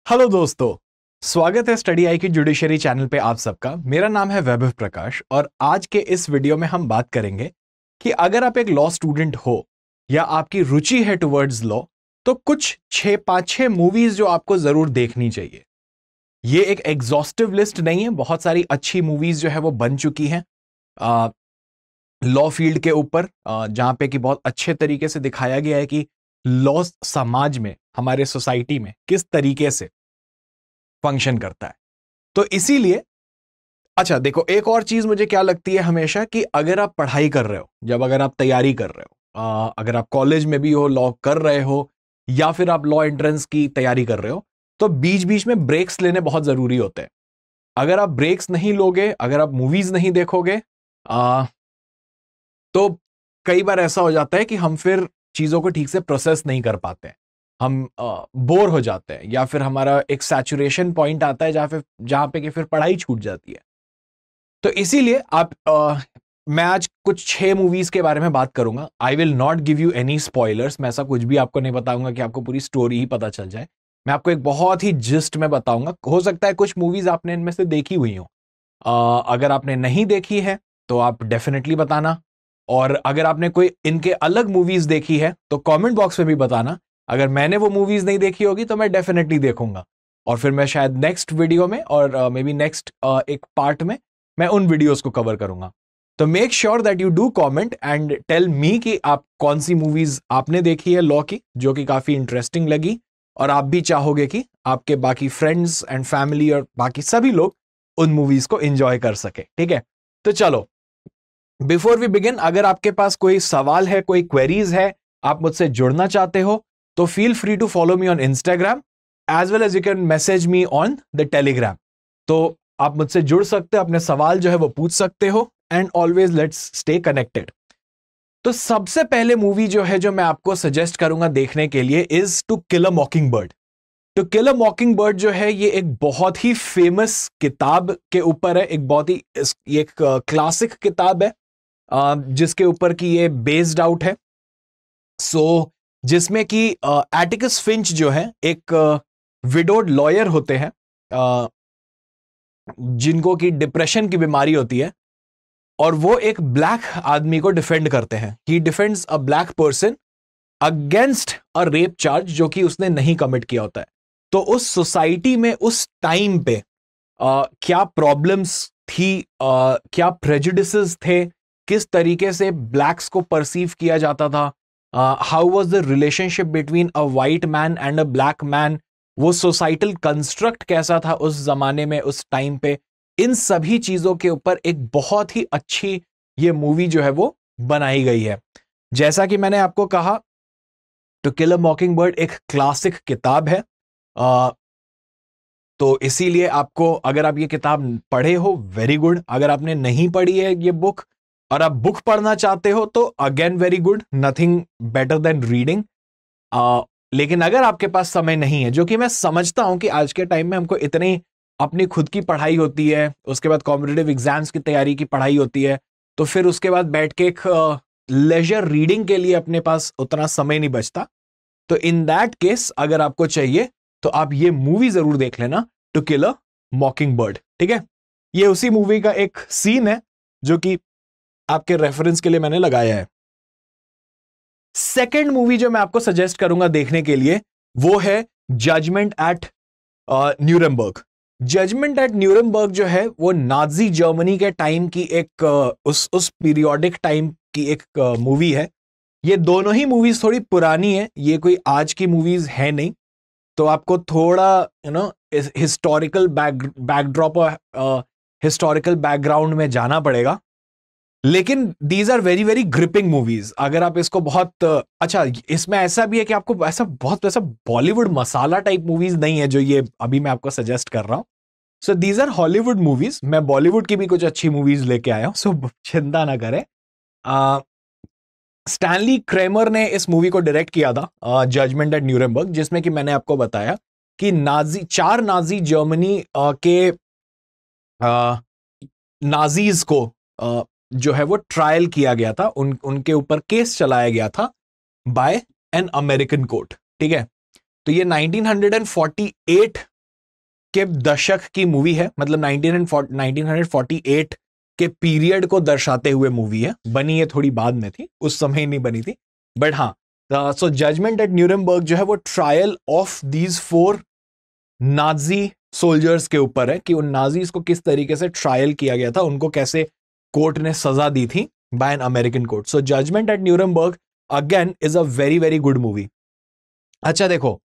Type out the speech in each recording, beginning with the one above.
Hello दोस्तों, स्वागत है स्टडी आई की जुडिशरी चैनल पे आप सबका। मेरा नाम है वैभव प्रकाश और आज के इस वीडियो में हम बात करेंगे कि अगर आप एक लॉ स्टूडेंट हो या आपकी रुचि है टुवर्ड्स लॉ तो कुछ 6-5-6 मूवीज जो आपको जरूर देखनी चाहिए। ये एक एग्जॉस्टिव लिस्ट नहीं है, बहुत सारी अच्छी मूवीज जो है वो बन चुकी हैं लॉ फील्ड के ऊपर, जहां पे कि बहुत अच्छे तरीके से दिखाया गया है कि लॉ समाज में, हमारे सोसाइटी में किस तरीके से फंक्शन करता है। तो इसीलिए अच्छा देखो, एक और चीज मुझे क्या लगती है हमेशा कि अगर आप पढ़ाई कर रहे हो, अगर आप तैयारी कर रहे हो, अगर आप कॉलेज में भी हो, लॉ कर रहे हो या फिर आप लॉ एंट्रेंस की तैयारी कर रहे हो, तो बीच बीच में ब्रेक्स लेने बहुत जरूरी होते हैं। अगर आप ब्रेक्स नहीं लोगे, अगर आप मूवीज नहीं देखोगे, तो कई बार ऐसा हो जाता है कि हम फिर चीजों को ठीक से प्रोसेस नहीं कर पाते हैं, हम बोर हो जाते हैं या फिर हमारा एक सैचुरेशन पॉइंट आता है जहां पे कि फिर पढ़ाई छूट जाती है। तो इसीलिए मैं आज कुछ 6 मूवीज के बारे में बात करूंगा। I will not give you any spoilers, मैं ऐसा कुछ भी आपको नहीं बताऊंगा कि आपको पूरी स्टोरी ही पता चल जाए। मैं आपको एक बहुत ही जिस्ट में बताऊंगा। हो सकता है कुछ मूवीज आपने इनमें से देखी हुई हो, अगर आपने नहीं देखी है तो आप डेफिनेटली बताना, और अगर आपने कोई इनके अलग मूवीज देखी है तो कमेंट बॉक्स में भी बताना। अगर मैंने वो मूवीज नहीं देखी होगी तो मैं डेफिनेटली देखूंगा, और फिर मैं शायद नेक्स्ट वीडियो में और मे बी नेक्स्ट एक पार्ट में मैं उन वीडियोस को कवर करूंगा। तो make sure that you do comment and tell me कि आप कौन सी मूवीज आपने देखी है लॉ की जो कि काफी इंटरेस्टिंग लगी, और आप भी चाहोगे कि आपके बाकी फ्रेंड्स एंड फैमिली और बाकी सभी लोग उन मूवीज को एंजॉय कर सके। ठीक है, तो चलो बिफोर वी बिगिन, अगर आपके पास कोई सवाल है, कोई क्वेरीज है, आप मुझसे जुड़ना चाहते हो तो feel free to follow me on Instagram as well as you can message me on the Telegram. तो आप मुझसे जुड़ सकते हो, अपने सवाल जो है वो पूछ सकते हो, and always let's stay connected. तो सबसे पहले मूवी जो है जो मैं आपको सजेस्ट करूंगा देखने के लिए is to kill a mockingbird. To kill a mockingbird जो है ये एक बहुत ही फेमस किताब के ऊपर है, एक बहुत ही एक क्लासिक किताब है जिसके ऊपर कि ये बेस्ड आउट है। जिसमें कि एटिकस फिंच जो है एक विडोड लॉयर होते हैं, जिनको कि डिप्रेशन की बीमारी होती है, और वो एक ब्लैक आदमी को डिफेंड करते हैं। He defends a black person against a rape charge जो कि उसने नहीं कमिट किया होता है। तो उस सोसाइटी में उस टाइम पे क्या प्रॉब्लम्स थी, क्या प्रेजुडिसेस थे, किस तरीके से ब्लैक्स को परसीव किया जाता था, how was the relationship between a white man and a black man, वो सोसाइटल कंस्ट्रक्ट कैसा था उस जमाने में, उस टाइम पे, इन सभी चीजों के ऊपर एक बहुत ही अच्छी ये मूवी जो है वो बनाई गई है। जैसा कि मैंने आपको कहा, to kill a mockingbird एक क्लासिक किताब है, तो इसीलिए आपको, अगर आप ये किताब पढ़े हो वेरी गुड, अगर आपने नहीं पढ़ी है ये बुक और आप बुक पढ़ना चाहते हो तो again very good, nothing better than reading. लेकिन अगर आपके पास समय नहीं है, जो कि मैं समझता हूं कि आज के टाइम में हमको इतनी अपनी खुद की पढ़ाई होती है, उसके बाद कॉम्पिटिटिव एग्जाम्स की तैयारी की पढ़ाई होती है, तो फिर उसके बाद बैठ के एक लेजर रीडिंग के लिए अपने पास उतना समय नहीं बचता। तो इन दैट केस अगर आपको चाहिए तो आप ये मूवी जरूर देख लेना, टू किल अ मॉकिंग बर्ड। ठीक है, ये उसी मूवी का एक सीन है जो कि आपके रेफरेंस के लिए मैंने लगाया है। सेकेंड मूवी जो मैं आपको सजेस्ट करूंगा देखने के लिए वो है judgment at Nuremberg. Judgment at Nuremberg जो है वो नाजी जर्मनी के टाइम की एक उस पीरियोडिक टाइम की एक मूवी है। ये दोनों ही मूवीज थोड़ी पुरानी है, ये कोई आज की मूवीज है नहीं, तो आपको थोड़ा हिस्टोरिकल बैकड्रॉप और हिस्टोरिकल बैकग्राउंड में जाना पड़ेगा। लेकिन these are very very gripping movies. अगर आप इसको बहुत अच्छा, इसमें ऐसा भी है कि आपको ऐसा बॉलीवुड मसाला टाइप मूवीज नहीं है जो ये अभी मैं आपको सजेस्ट कर रहा हूं। So these are Hollywood movies. मैं बॉलीवुड की भी कुछ अच्छी मूवीज लेके आया हूं, सो चिंता ना करें। स्टैनली क्रेमर ने इस मूवी को डायरेक्ट किया था, जजमेंट एट न्यूरेमबर्ग, जिसमें कि मैंने आपको बताया कि चार नाजी जर्मनी के नाजीज को जो है वो ट्रायल किया गया था, उनके ऊपर केस चलाया गया था बाय एन अमेरिकन कोर्ट। ठीक है, तो ये 1948 के दशक की मूवी है, मतलब 1948 के पीरियड को दर्शाते हुए मूवी है। बनी ये थोड़ी बाद में थी, उस समय नहीं बनी थी, बट हाँ। सो जजमेंट एट न्यूरेमबर्ग जो है वो trial of these 4 Nazi soldiers के ऊपर है, कि उन नाजीज को किस तरीके से ट्रायल किया गया था, उनको कैसे कोर्ट ने सजा दी थी by an American court. So judgment at Nuremberg again is a very very good movie. अच्छा देखो,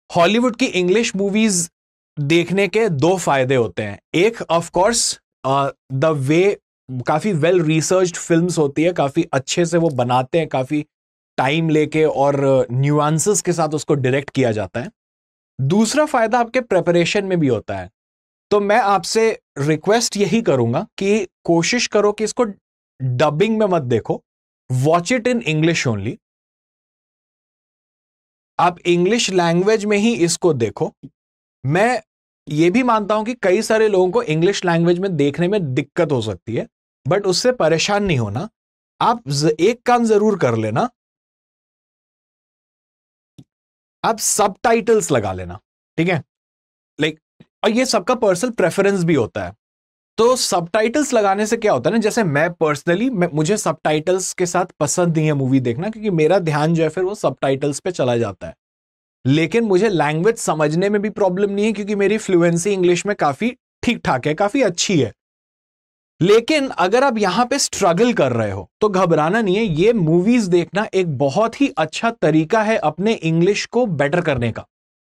हॉलीवुड की इंग्लिश मूवीज देखने के 2 फायदे होते हैं। एक ऑफ कोर्स द वे, काफी वेल रिसर्च्ड फिल्म्स होती है, काफी अच्छे से वो बनाते हैं, काफी टाइम लेके और न्यूआंसेस के साथ उसको डायरेक्ट किया जाता है। दूसरा फायदा आपके प्रिपरेशन में भी होता है। तो मैं आपसे रिक्वेस्ट यही करूंगा कि कोशिश करो कि इसको डबिंग में मत देखो, watch it in English only. आप इंग्लिश लैंग्वेज में ही इसको देखो। मैं ये भी मानता हूं कि कई सारे लोगों को इंग्लिश लैंग्वेज में देखने में दिक्कत हो सकती है, बट उससे परेशान नहीं होना। आप एक काम जरूर कर लेना, आप सबटाइटल्स लगा लेना, ठीक है? लाइक, और ये सबका पर्सनल प्रेफरेंस भी होता है। तो सबटाइटल्स लगाने से क्या होता है ना, जैसे मैं पर्सनली मुझे सबटाइटल्स के साथ पसंद नहीं है मूवी देखना, क्योंकि मेरा ध्यान जो है फिर वो सबटाइटल्स पे चला जाता है। लेकिन मुझे लैंग्वेज समझने में भी प्रॉब्लम नहीं है, क्योंकि मेरी फ्लुएंसी इंग्लिश में काफी ठीक ठाक है, काफी अच्छी है। लेकिन अगर आप यहां पे स्ट्रगल कर रहे हो तो घबराना नहीं है। ये मूवीज देखना एक बहुत ही अच्छा तरीका है अपने इंग्लिश को बेटर करने का,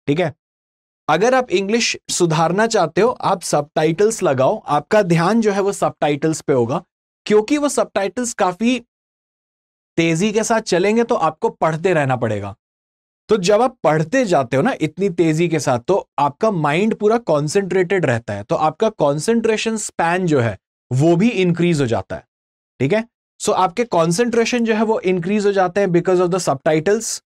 ठीक है? अगर आप इंग्लिश सुधारना चाहते हो, आप सबटाइटल्स लगाओ, आपका ध्यान जो है वो सबटाइटल्स पे होगा, क्योंकि वो सबटाइटल्स काफी तेजी के साथ चलेंगे तो आपको पढ़ते रहना पड़ेगा। तो जब आप पढ़ते जाते हो ना इतनी तेजी के साथ, तो आपका माइंड पूरा कॉन्सेंट्रेटेड रहता है, तो आपका कॉन्सेंट्रेशन स्पैन जो है वो भी इंक्रीज हो जाता है, ठीक है? सो आपके कॉन्सेंट्रेशन जो है वो इंक्रीज हो जाते हैं because of the subtitles.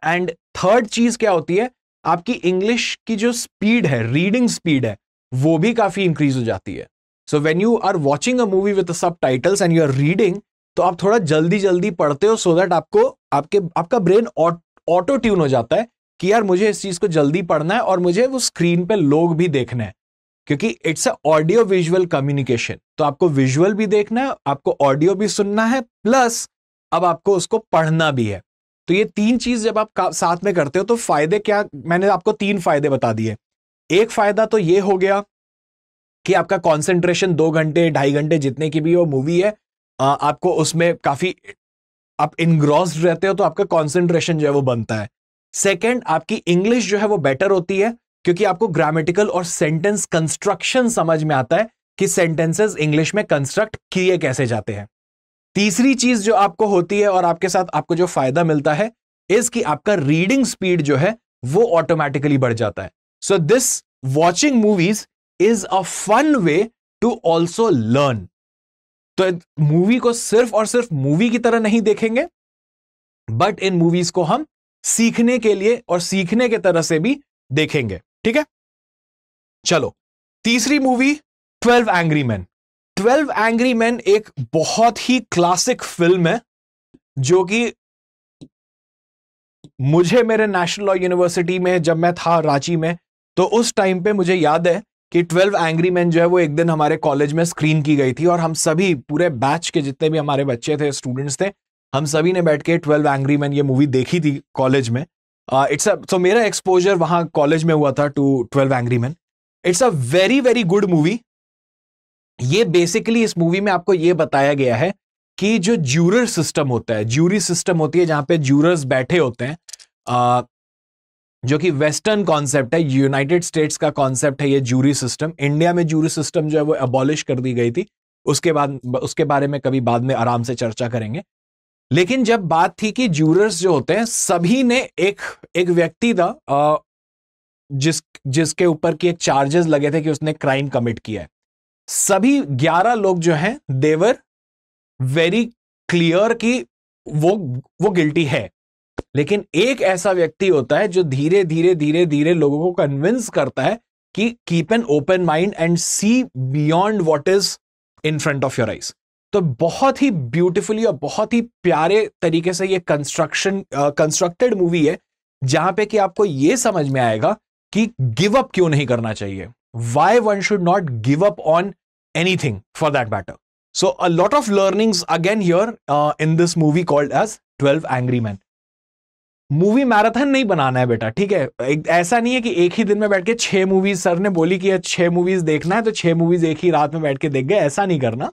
And third चीज क्या होती है, आपकी इंग्लिश की जो स्पीड है, रीडिंग स्पीड है, वो भी काफी इंक्रीज हो जाती है। So when you are watching a movie with subtitles and you are reading, तो आप थोड़ा जल्दी जल्दी पढ़ते हो, सो दैट आपका ब्रेन ऑटो ट्यून हो जाता है कि यार मुझे इस चीज को जल्दी पढ़ना है और मुझे वो स्क्रीन पे लोग भी देखना है, क्योंकि it's a audio visual communication. तो आपको विजुअल भी देखना है, आपको ऑडियो भी सुनना है, प्लस अब आपको उसको पढ़ना भी है। तो ये 3 चीज जब आप साथ में करते हो तो फायदे क्या, मैंने आपको 3 फायदे बता दिए। एक फायदा तो ये हो गया कि आपका कॉन्सेंट्रेशन 2 घंटे 2.5 घंटे जितने की भी वो मूवी है, आपको उसमें काफी आप इनग्रॉस्ड रहते हो, तो आपका कॉन्सेंट्रेशन जो है वो बनता है। सेकंड, आपकी इंग्लिश जो है वो बेटर होती है, क्योंकि आपको ग्रामेटिकल और सेंटेंस कंस्ट्रक्शन समझ में आता है कि सेंटेंसेस इंग्लिश में कंस्ट्रक्ट किए कैसे जाते हैं। तीसरी चीज जो आपको होती है और आपके साथ आपको जो फायदा मिलता है, इज कि आपका रीडिंग स्पीड जो है वो ऑटोमेटिकली बढ़ जाता है। So this watching movies is a fun way to also learn. तो मूवी को सिर्फ और सिर्फ मूवी की तरह नहीं देखेंगे, बट इन मूवीज को हम सीखने के लिए और सीखने के तरह से भी देखेंगे, ठीक है? चलो, तीसरी movie 12 angry man. 12 angry man एक बहुत ही क्लासिक फिल्म है, जो कि मुझे मेरे नेशनल लॉ यूनिवर्सिटी में जब मैं था रांची में, तो उस टाइम पे मुझे याद है कि 12 एंग्री मैन जो है वो एक दिन हमारे कॉलेज में स्क्रीन की गई थी, और हम सभी पूरे बैच के जितने भी हमारे बच्चे थे, स्टूडेंट्स थे, हम सभी ने बैठ के 12 एंग्री मैन ये मूवी देखी थी कॉलेज में। सो मेरा एक्सपोजर वहां कॉलेज में हुआ था to 12 angry man. It's a very very good movie. ये बेसिकली इस मूवी में आपको ये बताया गया है कि जो ज्यूरर सिस्टम होता है, ज्यूरी सिस्टम होती है जहां पे ज्यूरर्स बैठे होते हैं, जो कि वेस्टर्न कॉन्सेप्ट है, यूनाइटेड स्टेट्स का कॉन्सेप्ट है ये ज्यूरी सिस्टम। इंडिया में ज्यूरी सिस्टम जो है वो अबॉलिश कर दी गई थी, उसके बारे में कभी बाद में आराम से चर्चा करेंगे। लेकिन जब बात थी कि ज्यूरर्स जो होते हैं, सभी ने एक व्यक्ति था जिसके ऊपर की एक चार्जेस लगे थे कि उसने क्राइम कमिट किया है। सभी 11 लोग जो हैं देवर वेरी क्लियर कि वो गिल्टी है। लेकिन एक ऐसा व्यक्ति होता है जो धीरे धीरे धीरे धीरे लोगों को कन्विंस करता है कि keep an open mind and see beyond what is in front of your eyes. तो बहुत ही ब्यूटीफुली और बहुत ही प्यारे तरीके से ये कंस्ट्रक्टेड मूवी है, जहां पे कि आपको ये समझ में आएगा कि गिव अप क्यों नहीं करना चाहिए, why one should not give up on anything for that matter. So a lot of learnings again here in this movie called as 12 angry man. Movie marathon नहीं बनाना है बेटा, ठीक है. ऐसा नहीं है कि एक ही दिन में बैठ के 6 मूवीज, सर ने बोली कि 6 मूवीज देखना है तो 6 मूवीज एक ही रात में बैठ के देख गए, ऐसा नहीं करना.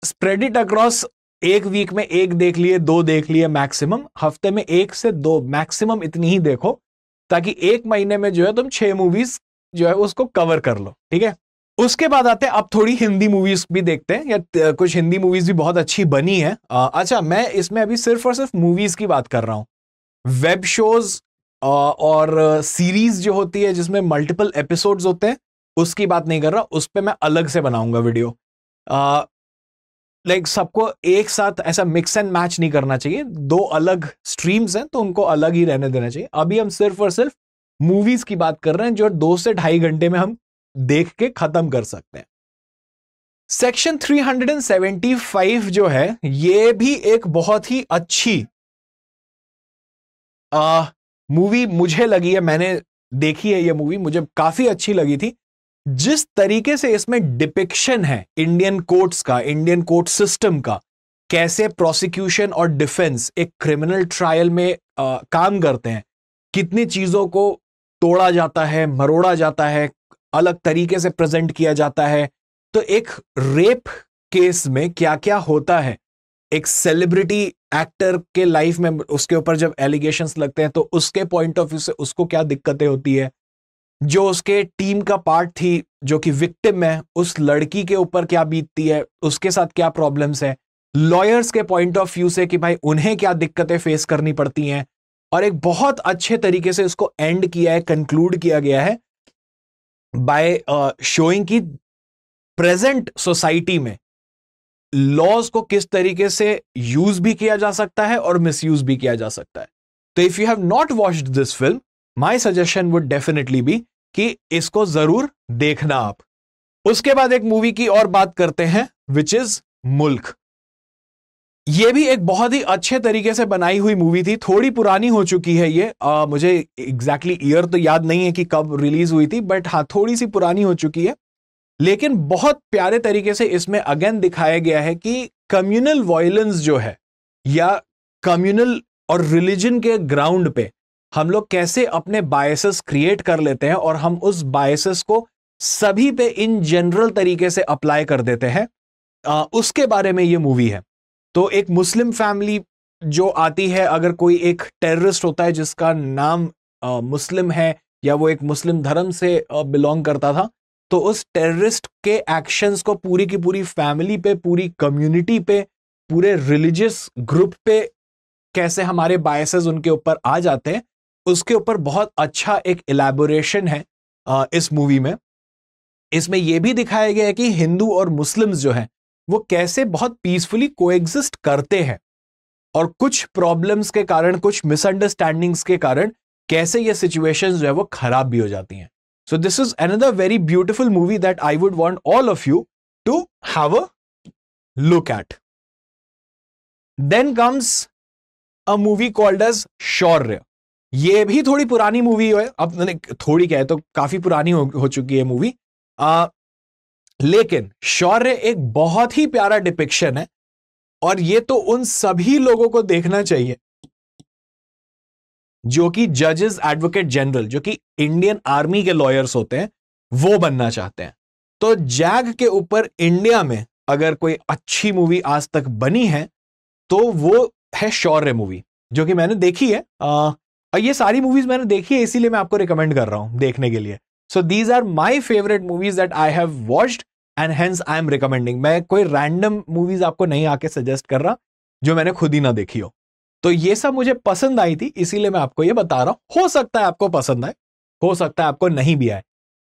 स्प्रेड इट अक्रॉस, एक वीक में एक देख लिए, 2 देख लिए मैक्सिमम, हफ्ते में 1 से 2 मैक्सिमम इतनी ही देखो, ताकि एक महीने में जो है तुम 6 मूवीज जो है उसको कवर कर लो, ठीक है. उसके बाद आते हैं अब थोड़ी हिंदी मूवीज भी देखते हैं, या कुछ हिंदी मूवीज भी बहुत अच्छी बनी है. अच्छा, मैं इसमें अभी सिर्फ और सिर्फ मूवीज की बात कर रहा हूं. वेब शोज और सीरीज जो होती है जिसमें मल्टीपल एपिसोड्स होते हैं, उसकी बात नहीं कर रहा. उस पर मैं अलग से बनाऊंगा वीडियो. लाइक सबको एक साथ ऐसा मिक्स एंड मैच नहीं करना चाहिए. 2 अलग स्ट्रीम्स हैं तो उनको अलग ही रहने देना चाहिए. अभी हम सिर्फ और सिर्फ मूवीज की बात कर रहे हैं जो 2 से 2.5 घंटे में हम देख के खत्म कर सकते हैं. सेक्शन 375 जो है, ये भी एक बहुत ही अच्छी मूवी मुझे लगी है. मैंने देखी है ये मूवी, मुझे काफी अच्छी लगी थी. जिस तरीके से इसमें डिपिक्शन है इंडियन कोर्ट्स का, इंडियन कोर्ट सिस्टम का, कैसे प्रोसिक्यूशन और डिफेंस एक क्रिमिनल ट्रायल में काम करते हैं, कितनी चीजों को तोड़ा जाता है, मरोड़ा जाता है, अलग तरीके से प्रेजेंट किया जाता है. तो एक रेप केस में क्या क्या होता है, एक सेलिब्रिटी एक्टर के लाइफ में उसके ऊपर जब एलिगेशंस लगते हैं तो उसके पॉइंट ऑफ व्यू से उसको क्या दिक्कतें होती है, जो उसके टीम का पार्ट थी जो कि विक्टिम है, उस लड़की के ऊपर क्या बीतती है, उसके साथ क्या प्रॉब्लम्स है, लॉयर्स के पॉइंट ऑफ व्यू से कि भाई उन्हें क्या दिक्कतें फेस करनी पड़ती हैं. और एक बहुत अच्छे तरीके से इसको एंड किया है, कंक्लूड किया गया है बाय शोइंग की प्रेजेंट सोसाइटी में लॉज को किस तरीके से यूज भी किया जा सकता है और मिसयूज भी किया जा सकता है. तो if you have not watched this film, my suggestion would definitely be कि इसको जरूर देखना आप. उसके बाद एक मूवी की और बात करते हैं विच इज मुल्क. ये भी एक बहुत ही अच्छे तरीके से बनाई हुई मूवी थी. थोड़ी पुरानी हो चुकी है ये, मुझे एग्जैक्टली ईयर तो याद नहीं है कि कब रिलीज हुई थी, बट हाँ थोड़ी सी पुरानी हो चुकी है. लेकिन बहुत प्यारे तरीके से इसमें अगेन दिखाया गया है कि कम्युनल वायलेंस जो है, या कम्युनल और रिलीजन के ग्राउंड पे हम लोग कैसे अपने बायसेस क्रिएट कर लेते हैं और हम उस बायसेस को सभी पे इन जनरल तरीके से अप्लाई कर देते हैं. उसके बारे में ये मूवी है. तो एक मुस्लिम फैमिली जो आती है, अगर कोई एक टेररिस्ट होता है जिसका नाम मुस्लिम है या वो एक मुस्लिम धर्म से बिलोंग करता था, तो उस टेररिस्ट के एक्शंस को पूरी की पूरी फैमिली पे, पूरी कम्युनिटी पे, पूरे रिलीजियस ग्रुप पे कैसे हमारे बायसेस उनके ऊपर आ जाते हैं, उसके ऊपर बहुत अच्छा एक इलैबोरेशन है इस मूवी में. इसमें यह भी दिखाया गया है कि हिंदू और मुस्लिम्स जो हैं वो कैसे बहुत पीसफुली कोएग्जिस्ट करते हैं, और कुछ प्रॉब्लम्स के कारण, कुछ मिसअंडरस्टैंडिंग्स के कारण कैसे ये सिचुएशंस जो है वो खराब भी हो जाती हैं. So this is another very beautiful movie that I would want all of you to have a look at. Then comes a movie called as शौर्य. ये भी थोड़ी पुरानी मूवी है, अब मैंने थोड़ी क्या है तो काफी पुरानी हो चुकी है मूवी, लेकिन शौर्य एक बहुत ही प्यारा डिपिक्शन है. और ये तो उन सभी लोगों को देखना चाहिए जो कि जजेस, एडवोकेट जनरल, जो कि इंडियन आर्मी के लॉयर्स होते हैं, वो बनना चाहते हैं. तो जैग के ऊपर इंडिया में अगर कोई अच्छी मूवी आज तक बनी है तो वो है शौर्य मूवी, जो कि मैंने देखी है. ये सारी मूवीज मैंने देखी है, इसीलिए मैं आपको रिकमेंड कर रहा हूं देखने के लिए. So these are my favourite movies that I have watched and hence I am recommending. मैं कोई रैंडम मूवीज आपको नहीं आके सजेस्ट कर रहा जो मैंने खुद ही ना देखी हो. तो ये सब मुझे पसंद आई थी, इसीलिए मैं आपको ये बता रहा हूं. हो सकता है आपको पसंद आए, हो सकता है आपको नहीं भी आए.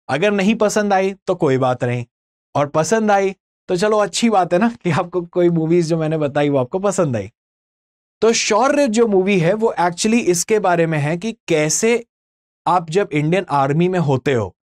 अगर नहीं पसंद आई तो कोई बात नहीं, और पसंद आई तो चलो अच्छी बात है ना कि आपको कोई मूवीज जो मैंने बताई वो आपको पसंद आई. तो शौर्य जो मूवी है वो एक्चुअली इसके बारे में है कि कैसे आप जब इंडियन आर्मी में होते हो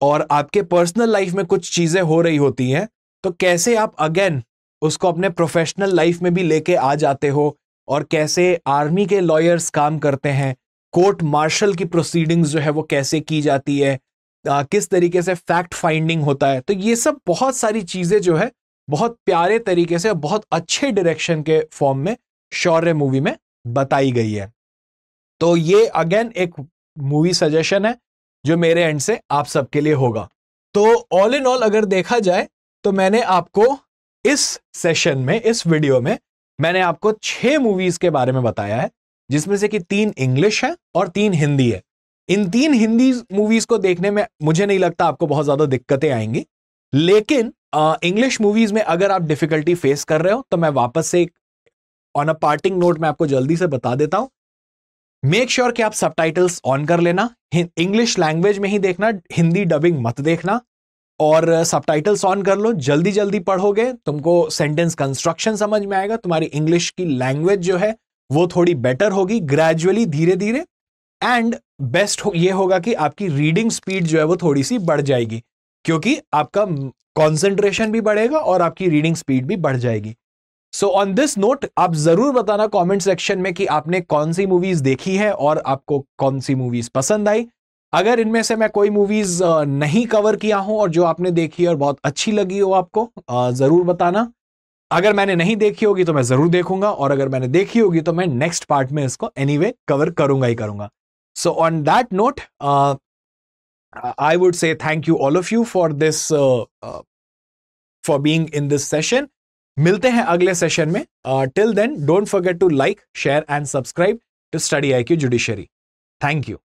और आपके पर्सनल लाइफ में कुछ चीजें हो रही होती हैं, तो कैसे आप अगेन उसको अपने प्रोफेशनल लाइफ में भी लेके आ जाते हो, और कैसे आर्मी के लॉयर्स काम करते हैं, कोर्ट मार्शल की प्रोसीडिंग्स जो है वो कैसे की जाती है, किस तरीके से फैक्ट फाइंडिंग होता है। तो ये सब बहुत सारी चीजें जो है बहुत प्यारे तरीके से, बहुत अच्छे डायरेक्शन के फॉर्म में शौर्य मूवी में बताई गई है। तो ये अगेन एक मूवी सजेशन है जो मेरे एंड से आप सबके लिए होगा। तो ऑल इन ऑल अगर देखा जाए तो मैंने आपको इस सेशन में, इस वीडियो में मैंने आपको 6 मूवीज के बारे में बताया है, जिसमें से कि 3 इंग्लिश है और 3 हिंदी है। इन 3 हिंदी मूवीज को देखने में मुझे नहीं लगता आपको बहुत ज्यादा दिक्कतें आएंगी, लेकिन इंग्लिश मूवीज में अगर आप डिफिकल्टी फेस कर रहे हो तो मैं वापस से ऑन अ पार्टिंग नोट में आपको जल्दी से बता देता हूं, मेक श्योर कि आप सबटाइटल्स ऑन कर लेना, इंग्लिश लैंग्वेज में ही देखना, हिंदी डबिंग मत देखना, और सबटाइटल्स ऑन कर लो। जल्दी जल्दी पढ़ोगे, तुमको सेंटेंस कंस्ट्रक्शन समझ में आएगा, तुम्हारी इंग्लिश की लैंग्वेज जो है वो थोड़ी बेटर होगी ग्रेजुअली, धीरे धीरे। एंड बेस्ट ये होगा कि आपकी रीडिंग स्पीड जो है वो थोड़ी सी बढ़ जाएगी, क्योंकि आपका कंसंट्रेशन भी बढ़ेगा और आपकी रीडिंग स्पीड भी बढ़ जाएगी। सो ऑन दिस नोट आप जरूर बताना कमेंट सेक्शन में कि आपने कौन सी मूवीज देखी है और आपको कौन सी मूवीज पसंद आई। अगर इनमें से मैं कोई मूवीज नहीं कवर किया हूं और जो आपने देखी और बहुत अच्छी लगी हो आपको, जरूर बताना। अगर मैंने नहीं देखी होगी तो मैं जरूर देखूंगा, और अगर मैंने देखी होगी तो मैं नेक्स्ट पार्ट में इसको एनीवे कवर करूंगा ही करूंगा। So on that note I would say thank you all of you for this for being in this session. मिलते हैं अगले सेशन में। Till then, don't forget to like, share and subscribe to Study IQ Judiciary. Thank you.